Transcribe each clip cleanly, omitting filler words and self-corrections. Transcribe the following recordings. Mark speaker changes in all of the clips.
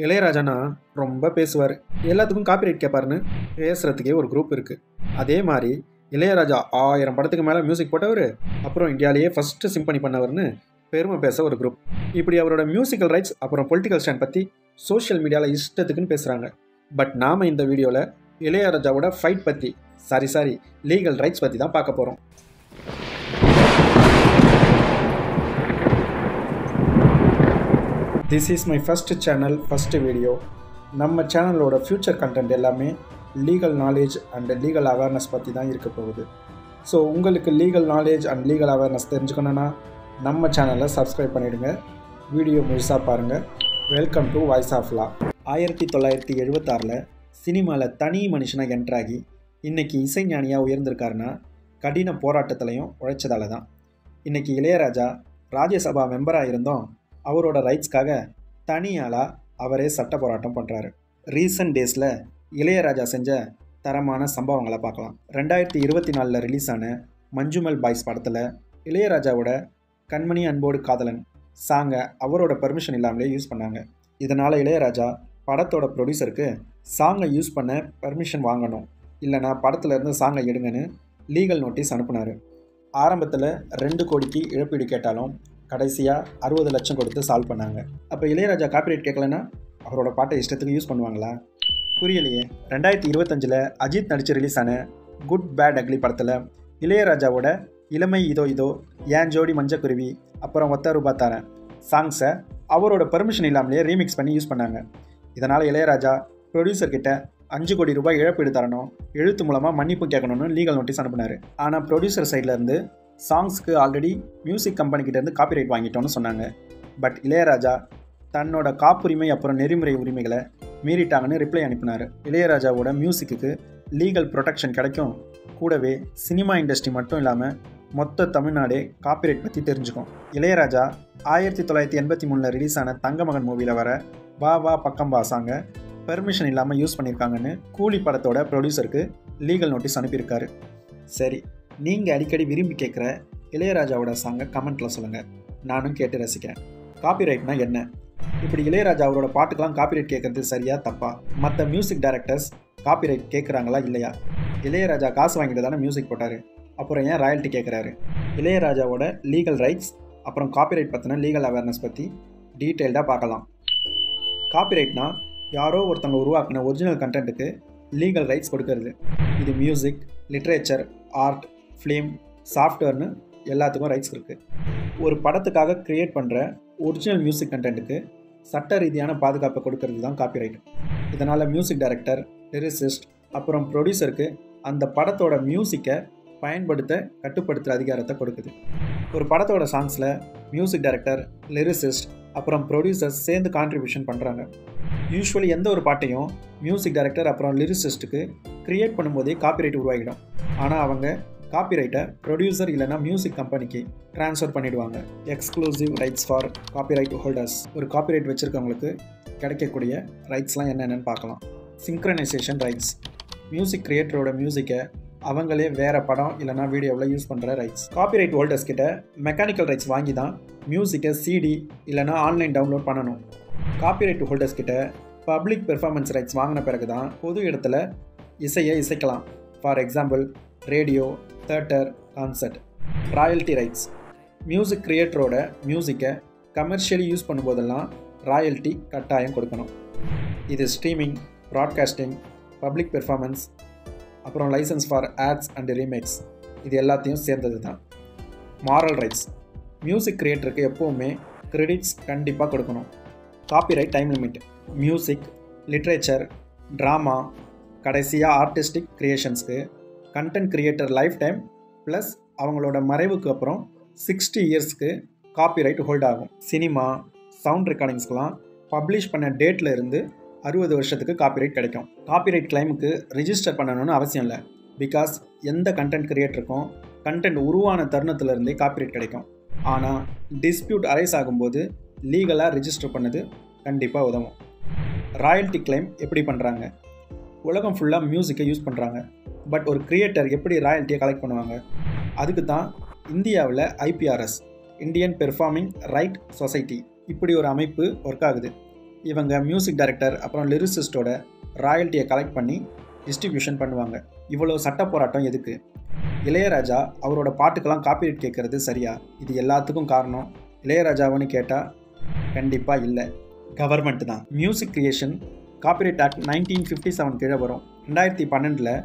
Speaker 1: இளையராஜானா ரொம்ப பேசுவார், எல்லாத்துக்கும் காப்பிரைட் கேட்பாருன்னு பேசுகிறதுக்கே ஒரு குரூப் இருக்குது. அதே மாதிரி இளையராஜா 1000 படத்துக்கு மேலே மியூசிக் போட்டவர், அப்புறம் இந்தியாவிலேயே ஃபஸ்ட்டு சிம்பனி பண்ணவர்னு பெருமை பேச ஒரு குரூப். இப்படி அவரோட மியூசிக்கல் ரைட்ஸ் அப்புறம் பொலிட்டிக்கல் ஸ்டாண்ட் பற்றி சோஷியல் மீடியாவில் இஷ்டத்துக்குன்னு பேசுகிறாங்க. பட் நாம் இந்த வீடியோவில் இளையராஜாவோட ஃபைட் பற்றி சாரி லீகல் ரைட்ஸ் பற்றி தான் பார்க்க போகிறோம். This is my first channel, first video. நம்ம சேனலோட ஃப்யூச்சர் கண்டென்ட் எல்லாமே legal knowledge and legal awareness பற்றி தான் இருக்க போகுது. ஸோ உங்களுக்கு legal knowledge and legal awareness தெரிஞ்சுக்கணுன்னா நம்ம சேனலை சப்ஸ்கிரைப் பண்ணிவிடுங்க, வீடியோ முழுசாக பாருங்கள். Welcome to voice of law. 1976 சினிமாவில் தனி மனுஷனாக என்ட்ராகி இன்றைக்கி இசைஞானியாக உயர்ந்திருக்காருன்னா கடின போராட்டத்திலையும் உழைச்சதால தான். இன்றைக்கி இளையராஜா ராஜ்யசபா மெம்பராக இருந்தோம் அவரோட ரைட்ஸ்க்காக தனியாளாக அவரே சட்ட போராட்டம் பண்ணுறாரு. ரீசன்ட் டேஸில் இளையராஜா செஞ்ச தரமான சம்பவங்களை பார்க்கலாம். 2024 ரிலீஸ் ஆன மஞ்சுமல் பாய்ஸ் படத்தில் இளையராஜாவோட கண்மணி அன்போடு காதலன் சாங்கை அவரோட பர்மிஷன் இல்லாமலே யூஸ் பண்ணாங்க. இதனால் இளையராஜா படத்தோட ப்ரொடியூசருக்கு சாங்கை யூஸ் பண்ண பர்மிஷன் வாங்கணும், இல்லைனா படத்துலேருந்து சாங்கை எடுங்கன்னு லீகல் நோட்டீஸ் அனுப்புனார். ஆரம்பத்தில் 2 கோடிக்கு இழப்பீடு கேட்டாலும் கடைசியாக 60 லட்சம் கொடுத்து சால்வ் பண்ணாங்க. அப்போ இளையராஜா காப்பிரைட் கேட்கலன்னா அவரோட பாட்டை இஷ்டத்துக்கு யூஸ் பண்ணுவாங்களா? புரியலையே. 2025 அஜித் நடித்து ரிலீஸ் ஆன குட் பேட் அக்லி படத்தில் இளையராஜாவோட இளமை இதோ இதோ, ஏன் ஜோடி மஞ்சக்குருவி, அப்புறம் ஒத்த ரூபா தாரேன் சாங்ஸை அவரோட பர்மிஷன் இல்லாமலே ரீமிக்ஸ் பண்ணி யூஸ் பண்ணாங்க. இதனால் இளையராஜா ப்ரொடியூசர்கிட்ட 5 கோடி ரூபாய் இழப்பீடு தரணும், எழுத்து மூலமாக மன்னிப்பு கேட்கணும்னு லீகல் நோட்டீஸ் அனுப்புனார். ஆனால் ப்ரொடியூசர் சைட்லேருந்து சாங்ஸ்க்கு ஆல்ரெடி மியூசிக் கம்பெனிக்கிட்டேருந்து காப்பிரைட் வாங்கிட்டோன்னு சொன்னாங்க. பட் இளையராஜா தன்னோட காப்புரிமை அப்புறம் நெறிமுறை உரிமைகளை மீறிட்டாங்கன்னு ரிப்ளை அனுப்பினார். இளையராஜாவோட மியூசிக்கு லீகல் ப்ரொடெக்ஷன் கிடைக்கும், கூடவே சினிமா இண்டஸ்ட்ரி மட்டும் இல்லாமல் மொத்த தமிழ்நாடே காப்பிரைட் பற்றி தெரிஞ்சுக்கும். இளையராஜா 1983 ரிலீஸ் ஆன தங்கமகன் மூவியில் வர வா வா பக்கம் வா சாங்கை பெர்மிஷன் இல்லாமல் யூஸ் பண்ணியிருக்காங்கன்னு கூலி படத்தோட ப்ரொடியூசருக்கு லீகல் நோட்டீஸ் அனுப்பியிருக்காரு. சரி, நீங்கள் அடிக்கடி விரும்பி கேட்குற இளையராஜாவோட சாங்கை கமெண்ட்டில் சொல்லுங்கள், நானும் கேட்டு ரசிக்கிறேன். காப்பிரைட்னா என்ன? இப்படி இளையராஜா அவரோட பாட்டுக்கெலாம் காப்பிரைட் கேட்குறது சரியா தப்பா? மற்ற மியூசிக் டைரக்டர்ஸ் காப்பிரைட் கேட்குறாங்களா இல்லையா? இளையராஜா காசு வாங்கிட்டு தானே மியூசிக் போட்டார், அப்புறம் ஏன் ராயல்ட்டி கேட்குறாரு? இளையராஜாவோட லீகல் ரைட்ஸ் அப்புறம் காப்பிரைட் பற்றின லீகல் அவேர்னஸ் பற்றி டீட்டெயில்டாக பார்க்கலாம். காப்பிரைட்னா யாரோ ஒருத்தவங்க உருவாக்கின ஒரிஜினல் கண்டென்ட்டுக்கு லீகல் ரைட்ஸ் கொடுக்கறது. இது மியூசிக், லிட்ரேச்சர், ஆர்ட், ஃபிலிம், சாஃப்ட்வேர்னு எல்லாத்துக்கும் ரைட்ஸ் இருக்குது. ஒரு படத்துக்காக க்ரியேட் பண்ணுற ஒரிஜினல் மியூசிக் கண்டென்ட்டுக்கு சட்ட ரீதியான பாதுகாப்பை கொடுக்கறது தான் காப்பிரைட். இதனால் மியூசிக் டைரக்டர், லிரிசிஸ்ட் அப்புறம் ப்ரொடியூசருக்கு அந்த படத்தோட மியூசிக்கை பயன்படுத்த கட்டுப்படுத்துகிற அதிகாரத்தை கொடுக்குது. ஒரு படத்தோட சாங்ஸில் மியூசிக் டைரக்டர், லிரிசிஸ்ட் அப்புறம் ப்ரொடியூசர்ஸ் சேர்ந்து கான்ட்ரிபியூஷன் பண்ணுறாங்க. யூஸ்வலி எந்த ஒரு பாட்டையும் மியூசிக் டைரக்டர் அப்புறம் லிரிசிஸ்ட்டுக்கு க்ரியேட் பண்ணும்போதே காப்பிரைட் உருவாகிடும். ஆனால் அவங்க காப்பிரைட்டை ப்ரொடியூசர் இல்லைனா மியூசிக் கம்பெனிக்கு ட்ரான்ஸ்ஃபர் பண்ணிவிடுவாங்க. Exclusive rights for copyright holders. ஒரு காப்பிரைட் வச்சுருக்கவங்களுக்கு கிடைக்கக்கூடிய ரைட்ஸ்லாம் என்னென்னு பார்க்கலாம். Synchronisation rights. மியூசிக் கிரியேட்டரோட மியூசிக்கை அவங்களே வேறு படம் இல்லைனா வீடியோவில் யூஸ் பண்ணுற ரைட்ஸ். காப்பிரைட் ஹோல்டர்ஸ் கிட்ட மெக்கானிக்கல் ரைட்ஸ் வாங்கி தான் மியூசிக்கை சிடி இல்லைனா ஆன்லைன் டவுன்லோட் பண்ணணும். காப்பிரைட் ஹோல்டர்ஸ் கிட்ட பப்ளிக் பெர்ஃபார்மன்ஸ் ரைட்ஸ் வாங்கின பிறகு தான் பொது இடத்துல இசையை இசைக்கலாம். For example radio, theatre, concert. Royalty rights. Music கிரியேட்டரோட மியூசிக்கை கமர்ஷியலி யூஸ் பண்ணும்போதெல்லாம் ராயல்ட்டி கட்டாயம் கொடுக்கணும். இது ஸ்ட்ரீமிங், ப்ராட்காஸ்டிங், பப்ளிக் பெர்ஃபார்மன்ஸ் அப்புறம் licence for ads and remakes, இது எல்லாத்தையும் சேர்ந்தது தான். Moral rights. மியூசிக் கிரியேட்டருக்கு எப்போவுமே கிரெடிட்ஸ் கண்டிப்பாக கொடுக்கணும். Copyright time limit. Music, literature, drama, கடைசியாக ஆர்டிஸ்டிக் க்ரியேஷன்ஸ்க்கு content creator life time plus அவங்களோட மறைவுக்கு அப்புறம் 60 இயர்ஸ்க்கு காப்பிரைட் ஹோல்ட் ஆகும். சினிமா, சவுண்ட் ரெக்கார்டிங்ஸ்க்கெலாம் பப்ளிஷ் பண்ண டேட்டில் இருந்து 60 வருஷத்துக்கு காப்பிரைட் கிடைக்கும். காப்பிரைட் கிளைமுக்கு ரிஜிஸ்டர் பண்ணணும்னு அவசியம் இல்லை. பிகாஸ் எந்த கண்டென்ட் கிரியேட்டருக்கும் கண்டென்ட் உருவான தருணத்திலேருந்தே காப்பிரைட் கிடைக்கும். ஆனால் டிஸ்பியூட் அரைஸ் ஆகும்போது லீகலாக ரிஜிஸ்டர் பண்ணது கண்டிப்பாக உதவும். ராயல்ட்டி கிளைம் எப்படி பண்ணுறாங்க? உலகம் ஃபுல்லாக மியூசிக்கை யூஸ் பண்ணுறாங்க. பட் ஒரு கிரியேட்டர் எப்படி ராயல்ட்டியை கலெக்ட் பண்ணுவாங்க? அதுக்கு தான் இந்தியாவில் IPRS, Indian performing right society, இப்படி ஒரு அமைப்பு ஒர்க் ஆகுது. இவங்க மியூசிக் டைரக்டர் அப்புறம் லிரிசிஸ்டோட ராயல்ட்டியை கலெக்ட் பண்ணி டிஸ்ட்ரிபியூஷன் பண்ணுவாங்க. இவ்வளோ சட்ட போராட்டம் எதுக்கு? இளையராஜா அவரோட பாட்டுக்கெல்லாம் காப்பிரைட் கேட்குறது சரியா? இது எல்லாத்துக்கும் காரணம் இளையராஜாவுன்னு கேட்டால் கண்டிப்பாக இல்லை, கவர்மெண்ட் தான். மியூசிக் கிரியேஷன் காப்பிரைட் ஆக்ட் 1957 கீழே வரும். 2012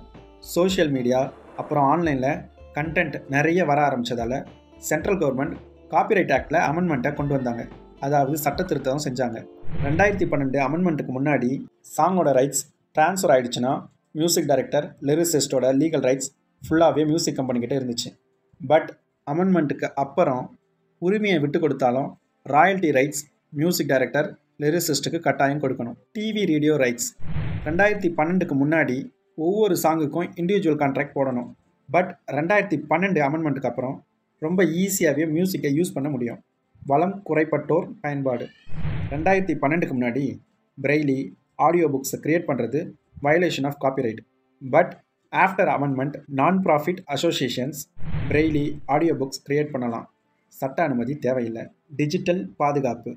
Speaker 1: சோஷியல் மீடியா அப்புறம் ஆன்லைனில் கண்டென்ட் நிறைய வர ஆரம்பித்ததால் சென்ட்ரல் கவர்மெண்ட் காப்பிரைட் ஆக்டில் அமெண்ட்மெண்ட்டை கொண்டு வந்தாங்க. அதாவது சட்ட திருத்தம் செஞ்சாங்க. 2012 அமெண்ட்மெண்ட்டுக்கு முன்னாடி சாங்கோட ரைட்ஸ் ட்ரான்ஸ்ஃபர் ஆகிடுச்சுன்னா மியூசிக் டைரக்டர் லிரிசிஸ்டோட லீகல் ரைட்ஸ் ஃபுல்லாகவே மியூசிக் கம்பெனிக்கிட்டே இருந்துச்சு. பட் அமெண்ட்மெண்ட்டுக்கு அப்புறம் உரிமையை விட்டு கொடுத்தாலும் ராயல்ட்டி ரைட்ஸ் மியூசிக் டைரக்டர் லிரிசிஸ்ட்டுக்கு கட்டாயம் கொடுக்கணும். டிவி ரேடியோ ரைட்ஸ் 2012க்கு முன்னாடி ஒவ்வொரு சாங்குக்கும் இண்டிவிஜுவல் கான்ட்ராக்ட் போடணும். பட் 2012 அமெண்ட்மெண்ட்டுக்கு அப்புறம் ரொம்ப ஈஸியாகவே மியூசிக்கை யூஸ் பண்ண முடியும். வளம் குறைப்பட்டோர் பயன்பாடு 2012க்கு முன்னாடி பிரெய்லி ஆடியோ புக்ஸை க்ரியேட் பண்ணுறது violation of copyright. But after amendment non profit associations Braille audio books create பண்ணலாம், சட்ட அனுமதி தேவையில்லை. டிஜிட்டல் பாதுகாப்பு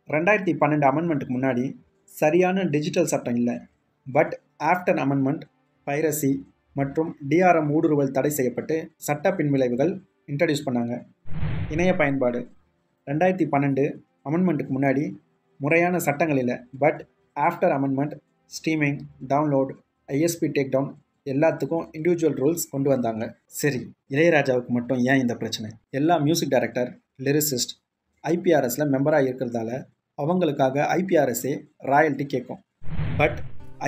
Speaker 1: 2012 அமெண்ட்மெண்ட்டுக்கு முன்னாடி சரியான டிஜிட்டல் சட்டம் இல்லை. பட் ஆஃப்டர் அமெண்ட்மெண்ட் பைரசி மற்றும் டிஆர்எம் ஊடுருவல் தடை செய்யப்பட்டு சட்ட பின்விளைவுகள் இன்ட்ரடியூஸ் பண்ணாங்க. இணைய பயன்பாடு 2012 அமெண்ட்மெண்ட்டுக்கு முன்னாடி முறையான சட்டங்கள் இல்லை. But after amendment streaming, download, ISP take down எல்லாத்துக்கும் இண்டிவிஜுவல் ரூல்ஸ் கொண்டு வந்தாங்க. சரி, இளையராஜாவுக்கு மட்டும் ஏன் இந்த பிரச்சனை? எல்லா மியூசிக் டைரக்டர் லிரிசிஸ்ட் ஐபிஆர்எஸில் மெம்பராக இருக்கிறதால அவங்களுக்காக ஐபிஆர்எஸ்ஸே ராயல்ட்டி கேட்கும். பட்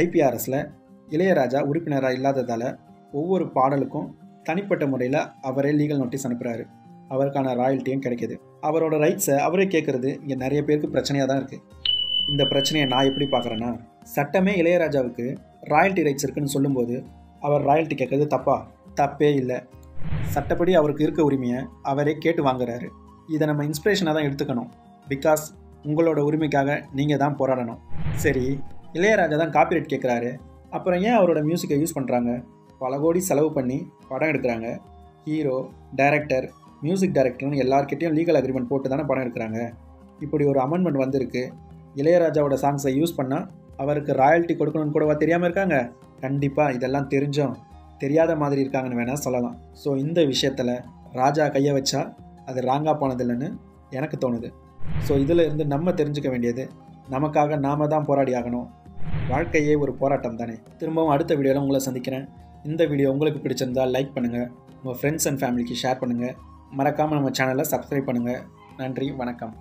Speaker 1: ஐபிஆர்எஸில் இளையராஜா உறுப்பினராக இல்லாததால் ஒவ்வொரு பாடலுக்கும் தனிப்பட்ட முறையில் அவரே லீகல் நோட்டீஸ் அனுப்புகிறாரு. அவருக்கான ராயல்ட்டியும் கிடைக்கிது. அவரோட ரைட்ஸை அவரே கேட்குறது இங்கே நிறைய பேருக்கு பிரச்சனையாக தான் இருக்குது. இந்த பிரச்சனையை நான் எப்படி பார்க்குறேன்னா, சட்டமே இளையராஜாவுக்கு ராயல்ட்டி ரைட்ஸ் இருக்குன்னு சொல்லும்போது அவர் ராயல்ட்டி கேட்குறது தப்பே இல்லை. சட்டப்படி அவருக்கு இருக்க உரிமையை அவரே கேட்டு வாங்குறாரு. இதை நம்ம இன்ஸ்பிரேஷனாக தான் எடுத்துக்கணும். பிகாஸ் உங்களோட உரிமைக்காக நீங்கள் தான் போராடணும். சரி, இளையராஜா தான் காப்பிரைட் கேட்குறாரு, அப்புறம் ஏன் அவரோட மியூசிக்கை யூஸ் பண்ணுறாங்க? பல கோடி செலவு பண்ணி படம் எடுக்கிறாங்க. ஹீரோ, டைரக்டர், மியூசிக் டைரக்டர்னு எல்லார்கிட்டையும் லீகல் அக்ரிமெண்ட் போட்டு தானே படம் எடுக்கிறாங்க. இப்படி ஒரு அமெண்ட்மெண்ட் வந்திருக்கு. இளையராஜாவோட சாங்ஸை யூஸ் பண்ணால் அவருக்கு ராயல்ட்டி கொடுக்கணும்னு கூடவா தெரியாமல் இருக்காங்க? கண்டிப்பாக இதெல்லாம் தெரிஞ்சும் தெரியாத மாதிரி இருக்காங்கன்னு வேணால் சொல்லலாம். ஸோ இந்த விஷயத்தில் ராஜா கையை வச்சா அது ராங்காக போனதில்லைன்னு எனக்கு தோணுது. ஸோ இதில் இருந்து நம்ம தெரிஞ்சுக்க வேண்டியது, நமக்காக நாம் தான் போராடி ஆகணும். வாழ்க்கையே ஒரு போராட்டம் தானே. திரும்பவும் அடுத்த வீடியோவில் உங்களை சந்திக்கிறேன். இந்த வீடியோ உங்களுக்கு பிடிச்சிருந்தால் லைக் பண்ணுங்கள், உங்கள் ஃப்ரெண்ட்ஸ் அண்ட் ஃபேமிலிக்கு ஷேர் பண்ணுங்கள், மறக்காமல் நம்ம சேனலை சப்ஸ்கிரைப் பண்ணுங்கள். நன்றி, வணக்கம்.